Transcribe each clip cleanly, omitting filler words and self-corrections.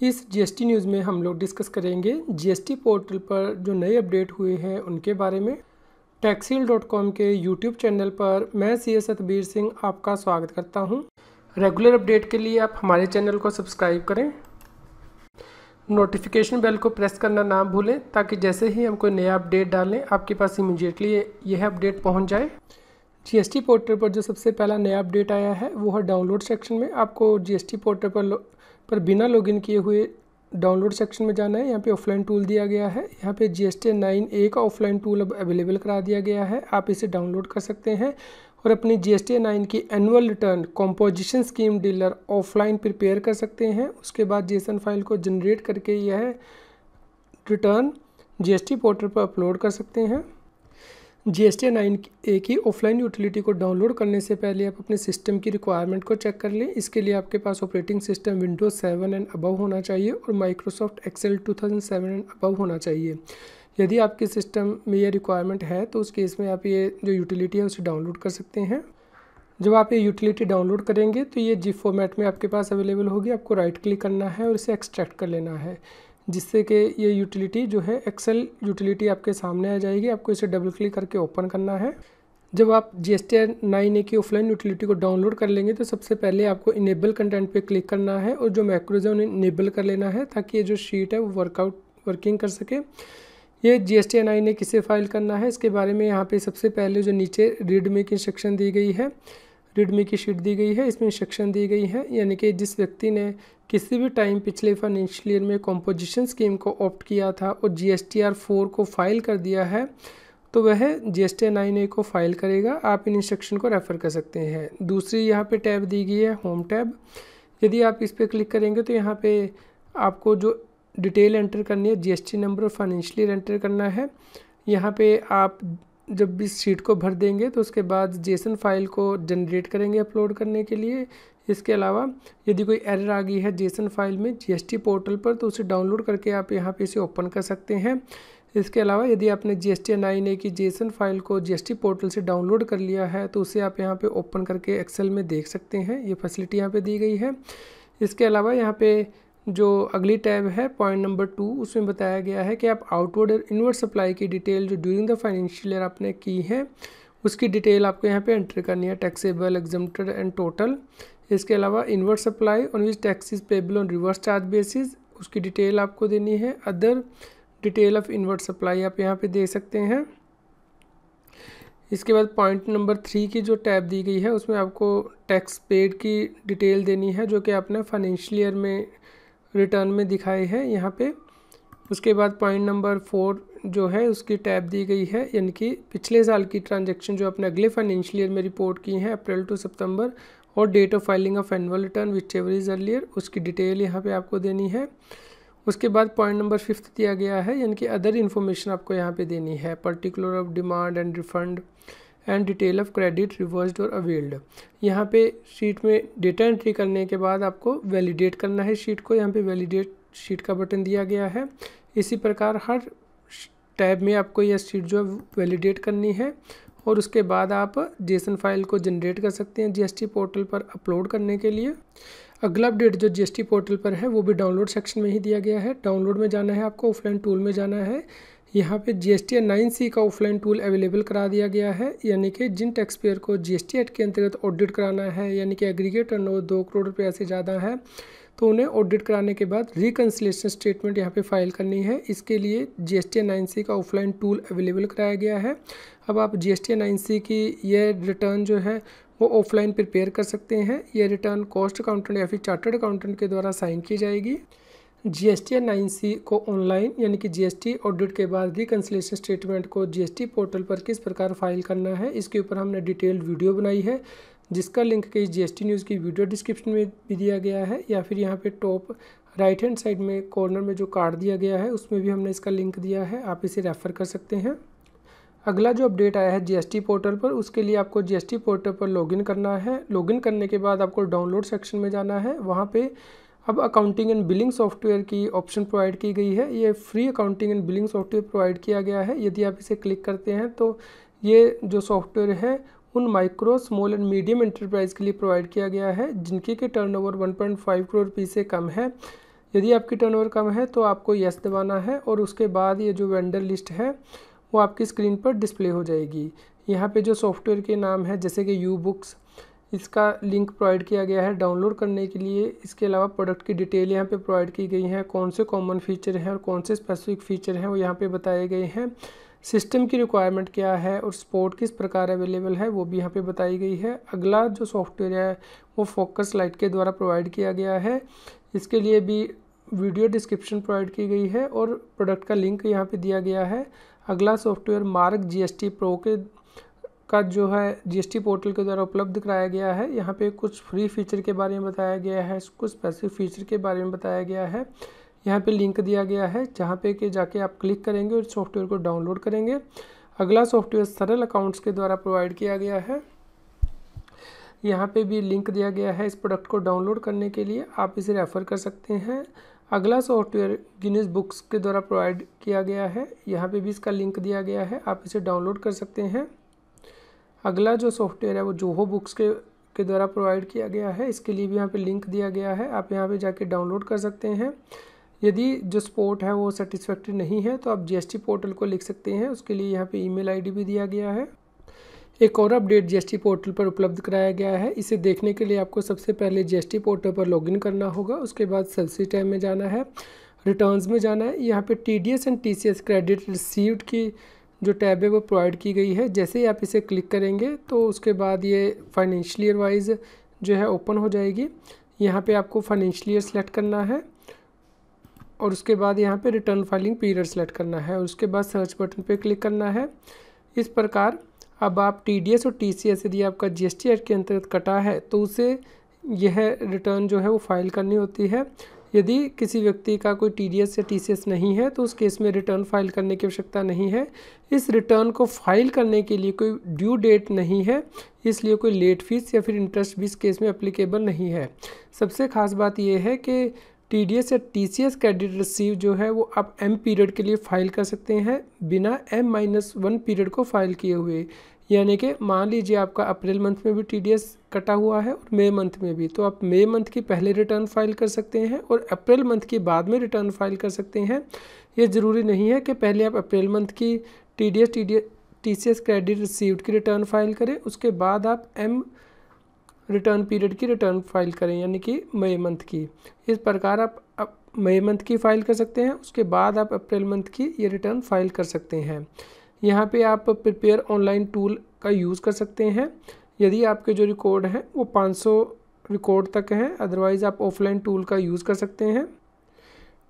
इस GST news में हम लोग डिस्कस करेंगे जीएसटी पोर्टल पर जो नए अपडेट हुए हैं उनके बारे में। टैक्सील.com के यूट्यूब चैनल पर मैं सी सतबीर सिंह आपका स्वागत करता हूं। रेगुलर अपडेट के लिए आप हमारे चैनल को सब्सक्राइब करें, नोटिफिकेशन बेल को प्रेस करना ना भूलें ताकि जैसे ही हम कोई नया अपडेट डालें आपके पास इमीडिएटली यह अपडेट पहुंच जाए। जीएसटी पोर्टल पर जो सबसे पहला नया अपडेट आया है वो है डाउनलोड सेक्शन में। आपको जीएसटी पोर्टल पर बिना लॉगिन किए हुए डाउनलोड सेक्शन में जाना है। यहाँ पे ऑफलाइन टूल दिया गया है। यहाँ पे GST 9A का ऑफलाइन टूल अब अवेलेबल करा दिया गया है। आप इसे डाउनलोड कर सकते हैं और अपनी GST 9 की annual return composition scheme dealer offline prepare कर सकते हैं। उसके बाद जेसन फाइल को जनरेट करके यह रिटर्न GST पोर्टल पर अपलोड कर सकते हैं। GST 9A की ऑफलाइन यूटिलिटी को डाउनलोड करने से पहले आप अपने सिस्टम की रिक्वायरमेंट को चेक कर लें। इसके लिए आपके पास operating system Windows 7 and above होना चाहिए और माइक्रोसॉफ्ट एक्सेल 2007 एंड अबव होना चाहिए। यदि आपके सिस्टम में यह रिक्वायरमेंट है तो उस केस में आप ये जो यूटिलिटी है उसे डाउनलोड कर सकते हैं। जब आप ये यूटिलिटी डाउनलोड करेंगे तो ये जिप फॉर्मेट में आपके पास अवेलेबल होगी। आपको राइट क्लिक करना है और इसे एक्सट्रैक्ट कर लेना है, जिससे कि ये यूटिलिटी जो है एक्सेल यूटिलिटी आपके सामने आ जाएगी। आपको इसे डबल क्लिक करके ओपन करना है। जब आप GST 9A की ऑफलाइन यूटिलिटी को डाउनलोड कर लेंगे तो सबसे पहले आपको इनेबल कंटेंट पे क्लिक करना है और जो मैक्रोज है उन्हें इनेबल कर लेना है ताकि ये जो शीट है वो वर्किंग कर सके। ये GST 9A किसे फाइल करना है इसके बारे में यहाँ पे सबसे पहले जो नीचे रीडमी की इंस्ट्रक्शन दी गई है, रीडमी की शीट दी गई है, इसमें इंस्ट्रक्शन दी गई है, यानी कि जिस व्यक्ति ने किसी भी टाइम पिछले फाइनेंशियल ईयर में कॉम्पोजिशन स्कीम को ऑप्ट किया था और GSTR 4 को फाइल कर दिया है तो वह GST 9A को फाइल करेगा। आप इन इंस्ट्रक्शन को रेफ़र कर सकते हैं। दूसरी यहाँ पे टैब दी गई है होम टैब। यदि आप इस पर क्लिक करेंगे तो यहाँ पे आपको जो डिटेल एंटर करनी है, GST नंबर और फाइनेंशियल ईयर एंटर करना है। यहाँ पे आप जब भी शीट को भर देंगे तो उसके बाद जेसन फाइल को जनरेट करेंगे अपलोड करने के लिए। इसके अलावा यदि कोई एरर आ गई है जेसन फाइल में GST पोर्टल पर तो उसे डाउनलोड करके आप यहाँ पे इसे ओपन कर सकते हैं। इसके अलावा यदि आपने GST 9A की जेसन फाइल को GST पोर्टल से डाउनलोड कर लिया है तो उसे आप यहाँ पे ओपन करके एक्सेल में देख सकते हैं। ये फैसिलिटी यहाँ पे दी गई है। इसके अलावा यहाँ पे जो अगली टैब है पॉइंट नंबर 2, उसमें बताया गया है कि आप आउटवर्ड और इनवर्ड सप्लाई की डिटेल जो ड्यूरिंग द फाइनेंशियल ईयर आपने की है उसकी डिटेल आपको यहाँ पे एंटर करनी है, टैक्सेबल, एग्जम्प्टेड एंड टोटल। इसके अलावा inward supply on which taxes payable on reverse charge basis उसकी डिटेल आपको देनी है। Other detail of inward supply आप यहाँ पे दे सकते हैं। इसके बाद पॉइंट नंबर 3 की जो टैब दी गई है उसमें आपको टैक्स पेड की डिटेल देनी है जो कि आपने फाइनेंशियल ईयर में रिटर्न में दिखाई है यहाँ पे। उसके बाद पॉइंट नंबर 4 जो है उसकी टैब दी गई है, यानी कि पिछले साल की ट्रांजैक्शन जो आपने अगले फाइनेंशियल ईयर में रिपोर्ट की हैं अप्रैल टू सितंबर और date of filing of annual return whichever is earlier, उसकी डिटेल यहाँ पे आपको देनी है। उसके बाद पॉइंट नंबर 5 दिया गया है, यानी कि अदर इन्फॉर्मेशन आपको यहाँ पे देनी है, particular of demand and refund and detail of credit reversed और अवेल्ड। यहाँ पे शीट में डेटा एंट्री करने के बाद आपको वैलिडेट करना है शीट को। यहाँ पे वैलिडेट शीट का बटन दिया गया है। इसी प्रकार हर टैब में आपको यह शीट जो है वैलिडेट करनी है और उसके बाद आप जेसन फाइल को जनरेट कर सकते हैं GST पोर्टल पर अपलोड करने के लिए। अगला अपडेट जो GST पोर्टल पर है वो भी डाउनलोड सेक्शन में ही दिया गया है। डाउनलोड में जाना है, आपको ऑफलाइन टूल में जाना है। यहाँ पे GST 9C का ऑफलाइन टूल अवेलेबल करा दिया गया है, यानी कि जिन टैक्स पेयर को GST एक्ट के अंतर्गत ऑडिट कराना है, यानी कि एग्रीगेट टर्नओवर 2 करोड़ रुपये से ज़्यादा है तो उन्हें ऑडिट कराने के बाद रिकन्सिलेशन स्टेटमेंट यहाँ पे फाइल करनी है। इसके लिए GST 9C का ऑफलाइन टूल अवेलेबल कराया गया है। अब आप GST 9C की यह रिटर्न जो है वो ऑफलाइन प्रिपेयर कर सकते हैं। यह रिटर्न कॉस्ट अकाउंटेंट या फिर चार्टर्ड अकाउंटेंट के द्वारा साइन की जाएगी। GST 9C को ऑनलाइन यानी कि GST ऑडिट के बाद रिकन्सिलेशन स्टेटमेंट को GST पोर्टल पर किस प्रकार फाइल करना है इसके ऊपर हमने डिटेल्ड वीडियो बनाई है, जिसका लिंक कहीं GST न्यूज़ की वीडियो डिस्क्रिप्शन में भी दिया गया है या फिर यहाँ पे टॉप राइट हैंड साइड में कॉर्नर में जो कार्ड दिया गया है उसमें भी हमने इसका लिंक दिया है, आप इसे रेफ़र कर सकते हैं। अगला जो अपडेट आया है GST पोर्टल पर, उसके लिए आपको GST पोर्टल पर लॉगिन करना है। लॉगिन करने के बाद आपको डाउनलोड सेक्शन में जाना है। वहाँ पे अब अकाउंटिंग एंड बिलिंग सॉफ्टवेयर की ऑप्शन प्रोवाइड की गई है। ये free accounting and billing software provide किया गया है। यदि आप इसे क्लिक करते हैं तो ये जो सॉफ्टवेयर है उन micro, small and medium enterprise के लिए प्रोवाइड किया गया है जिनकी के टर्नओवर 1.5 करोड़ रुपये से कम है। यदि आपकी टर्नओवर कम है तो आपको यस दबाना है और उसके बाद ये जो वेंडर लिस्ट है वो आपकी स्क्रीन पर डिस्प्ले हो जाएगी। यहाँ पे जो सॉफ्टवेयर के नाम है जैसे कि यू बुक्स, इसका लिंक प्रोवाइड किया गया है डाउनलोड करने के लिए। इसके अलावा प्रोडक्ट की डिटेल यहाँ पे प्रोवाइड की गई है, कौन से कॉमन फीचर हैं और कौन से स्पेसिफिक फीचर हैं वो यहाँ पे बताए गए हैं। सिस्टम की रिक्वायरमेंट क्या है और सपोर्ट किस प्रकार अवेलेबल है वो भी यहाँ पे बताई गई है। अगला जो सॉफ्टवेयर है वो फोकस लाइट के द्वारा प्रोवाइड किया गया है। इसके लिए भी वीडियो डिस्क्रिप्शन प्रोवाइड की गई है और प्रोडक्ट का लिंक यहाँ पे दिया गया है। अगला सॉफ्टवेयर मार्क जीएसटी प्रो का जो है जीएसटी पोर्टल के द्वारा उपलब्ध कराया गया है। यहाँ पे कुछ फ्री फीचर के बारे में बताया गया है, कुछ स्पेसिफिक फीचर के बारे में बताया गया है। यहाँ पे लिंक दिया गया है जहाँ पे कि जाके आप क्लिक करेंगे और सॉफ्टवेयर को डाउनलोड करेंगे। अगला सॉफ्टवेयर सरल अकाउंट्स के द्वारा प्रोवाइड किया गया है। यहाँ पे भी लिंक दिया गया है इस प्रोडक्ट को डाउनलोड करने के लिए, आप इसे रेफ़र कर सकते हैं। अगला सॉफ्टवेयर गिनीज बुक्स के द्वारा प्रोवाइड किया गया है, यहाँ पे भी इसका लिंक दिया गया है, आप इसे डाउनलोड कर सकते हैं। अगला जो सॉफ्टवेयर है वो जोहो बुक्स के द्वारा प्रोवाइड किया गया है, इसके लिए भी यहाँ पे लिंक दिया गया है, आप यहाँ पे जाके डाउनलोड कर सकते हैं। यदि जो सपोर्ट है वो सेटिस्फैक्ट्री नहीं है तो आप जीएसटी पोर्टल को लिख सकते हैं, उसके लिए यहाँ पे ईमेल आईडी भी दिया गया है। एक और अपडेट जीएसटी पोर्टल पर उपलब्ध कराया गया है। इसे देखने के लिए आपको सबसे पहले जीएसटी पोर्टल पर लॉगिन करना होगा, उसके बाद सब्सिडी टैब में जाना है, रिटर्न्स में जाना है। यहाँ पे TDS and TCS credit received की जो टैब है वो प्रोवाइड की गई है। जैसे ही आप इसे क्लिक करेंगे तो उसके बाद ये फाइनेंशियल ईयर वाइज जो है ओपन हो जाएगी। यहाँ पे आपको फाइनेंशियल ईयर सेलेक्ट करना है और उसके बाद यहाँ पे रिटर्न फाइलिंग पीरियड सेलेक्ट करना है और उसके बाद सर्च बटन पे क्लिक करना है। इस प्रकार अब आप टीडीएस और टीसीएस यदि आपका जीएसटी एक्ट के अंतर्गत कटा है तो उसे यह रिटर्न जो है वो फाइल करनी होती है। यदि किसी व्यक्ति का कोई टीडीएस या टीसीएस नहीं है तो उस केस में रिटर्न फाइल करने की आवश्यकता नहीं है। इस रिटर्न को फाइल करने के लिए कोई ड्यू डेट नहीं है, इसलिए कोई लेट फीस या फिर इंटरेस्ट भी इस केस में एप्लीकेबल नहीं है। सबसे खास बात यह है कि टीडीएस या टीसीएस क्रेडिट रिसीव जो है वो आप एम पीरियड के लिए फ़ाइल कर सकते हैं बिना M-1 पीरियड को फाइल किए हुए। यानी कि मान लीजिए आपका अप्रैल मंथ में भी टीडीएस कटा हुआ है और मई मंथ में भी, तो आप मई मंथ की पहले रिटर्न फाइल कर सकते हैं और अप्रैल मंथ की बाद में रिटर्न फाइल कर सकते हैं। ये ज़रूरी नहीं है कि पहले आप अप्रैल मंथ की टीसीएस क्रेडिट रिसीव्ड की रिटर्न फाइल करें, उसके बाद आप M रिटर्न पीरियड की रिटर्न फाइल करें यानी कि मई मंथ की। इस प्रकार आप मई मंथ की फ़ाइल कर सकते हैं, उसके बाद आप अप्रैल मंथ की ये रिटर्न फाइल कर सकते हैं। यहाँ पे आप प्रिपेयर ऑनलाइन टूल का यूज़ कर सकते हैं। यदि आपके जो रिकॉर्ड हैं वो 500 रिकॉर्ड तक हैं, अदरवाइज़ आप ऑफलाइन टूल का यूज़ कर सकते हैं।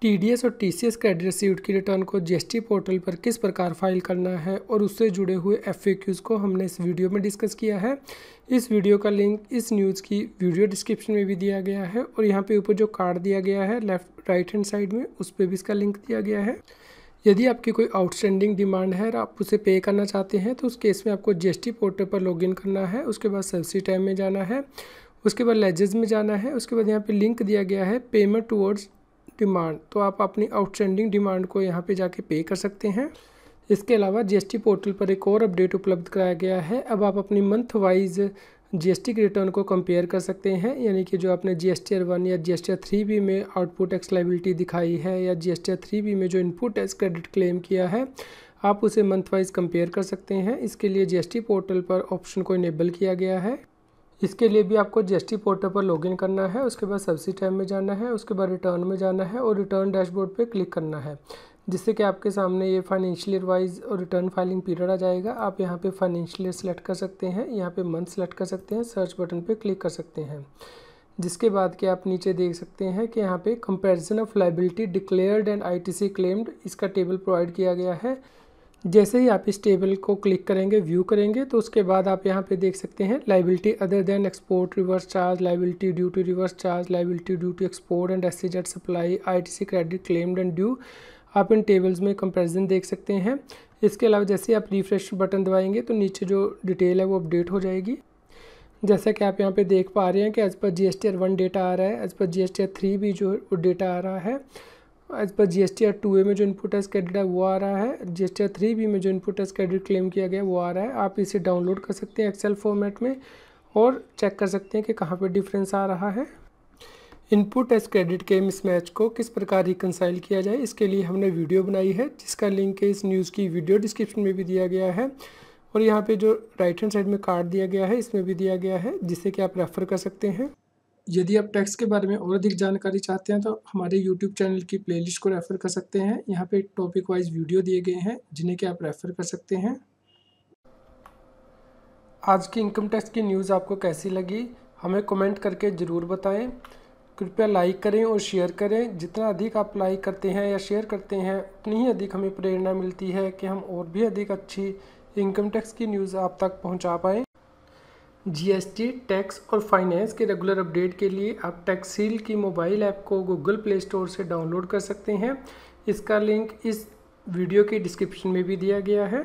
टीडीएस और टीसीएस क्रेडिट रिसीव्ड की रिटर्न को जीएसटी पोर्टल पर किस प्रकार फाइल करना है और उससे जुड़े हुए FAQs को हमने इस वीडियो में डिस्कस किया है। इस वीडियो का लिंक इस न्यूज़ की वीडियो डिस्क्रिप्शन में भी दिया गया है और यहाँ पे ऊपर जो कार्ड दिया गया है लेफ्ट राइट हैंड साइड में, उस पर भी इसका लिंक दिया गया है। यदि आपकी कोई आउटस्टैंडिंग डिमांड है और आप उसे पे करना चाहते हैं तो उस केस में आपको जीएसटी पोर्टल पर लॉगिन करना है, उसके बाद सब्सिडी टैब में जाना है, उसके बाद लेजेस में जाना है, उसके बाद यहाँ पे लिंक दिया गया है पेमेंट टुवर्ड्स डिमांड, तो आप अपनी आउटस्टैंडिंग डिमांड को यहाँ पे जाके पे कर सकते हैं। इसके अलावा जीएसटी पोर्टल पर एक और अपडेट उपलब्ध कराया गया है। अब आप अपनी मंथ वाइज जीएसटी के रिटर्न को कंपेयर कर सकते हैं, यानी कि जो आपने जीएसटीआर 1 या जीएसटीआर 3B में आउटपुट टैक्स लायबिलिटी दिखाई है या जीएसटीआर 3B में जो इनपुट टैक्स क्रेडिट क्लेम किया है, आप उसे मंथ वाइज कंपेयर कर सकते हैं। इसके लिए जीएसटी पोर्टल पर ऑप्शन को इनेबल किया गया है। इसके लिए भी आपको जीएसटी पोर्टल पर लॉगिन करना है, उसके बाद सब्सिडी टैब में जाना है, उसके बाद रिटर्न में जाना है और रिटर्न डैशबोर्ड पे क्लिक करना है, जिससे कि आपके सामने ये फाइनेंशियल ईयर वाइज और रिटर्न फाइलिंग पीरियड आ जाएगा। आप यहाँ पे फाइनेंशियल ईयर सेलेक्ट कर सकते हैं, यहाँ पे मंथ सेलेक्ट कर सकते हैं, सर्च बटन पे क्लिक कर सकते हैं, जिसके बाद कि आप नीचे देख सकते हैं कि यहाँ पे comparison of liability declared and ITC claimed, इसका टेबल प्रोवाइड किया गया है। जैसे ही आप इस टेबल को क्लिक करेंगे, व्यू करेंगे, तो उसके बाद आप यहाँ पे देख सकते हैं liability other than export reverse charge, liability due to reverse charge, liability due to export and SEZ supply, ITC credit claimed and due. आप इन टेबल्स में कंपैरिजन देख सकते हैं। इसके अलावा जैसे आप रिफ्रेश बटन दबाएंगे तो नीचे जो डिटेल है वो अपडेट हो जाएगी। जैसा कि आप यहाँ पे देख पा रहे हैं कि एज़ पर जीएसटीआर 1 डेटा आ रहा है, एज़ पर जीएसटीआर 3B जो वो डेटा आ रहा है, एज़ पर जीएसटीआर 2A में जो इनपुट टैक्स क्रेडिट है वो आ रहा है, जीएसटीआर 3B में जो इनपुट टैक्स क्रेडिट क्लेम किया गया वो आ रहा है। आप इसे डाउनलोड कर सकते हैं एक्सेल फॉर्मेट में और चेक कर सकते हैं कि कहाँ पे डिफरेंस आ रहा है। इनपुट एस क्रेडिट के मिसमैच को किस प्रकार रिकंसाइल किया जाए, इसके लिए हमने वीडियो बनाई है जिसका लिंक इस न्यूज़ की वीडियो डिस्क्रिप्शन में भी दिया गया है और यहाँ पे जो राइट हैंड साइड में कार्ड दिया गया है इसमें भी दिया गया है, जिससे कि आप रेफ़र कर सकते हैं। यदि आप टैक्स के बारे में और अधिक जानकारी चाहते हैं तो हमारे यूट्यूब चैनल की प्लेलिस्ट को रेफ़र कर सकते हैं। यहाँ पे टॉपिक वाइज वीडियो दिए गए हैं जिन्हें कि आप रेफ़र कर सकते हैं। आज की इनकम टैक्स की न्यूज़ आपको कैसी लगी हमें कमेंट करके ज़रूर बताएं। कृपया लाइक करें और शेयर करें। जितना अधिक आप लाइक करते हैं या शेयर करते हैं उतनी ही अधिक हमें प्रेरणा मिलती है कि हम और भी अधिक अच्छी इनकम टैक्स की न्यूज़ आप तक पहुंचा पाएँ। जीएसटी, टैक्स और फाइनेंस के रेगुलर अपडेट के लिए आप टैक्सील की मोबाइल ऐप को गूगल प्ले स्टोर से डाउनलोड कर सकते हैं। इसका लिंक इस वीडियो की डिस्क्रिप्शन में भी दिया गया है।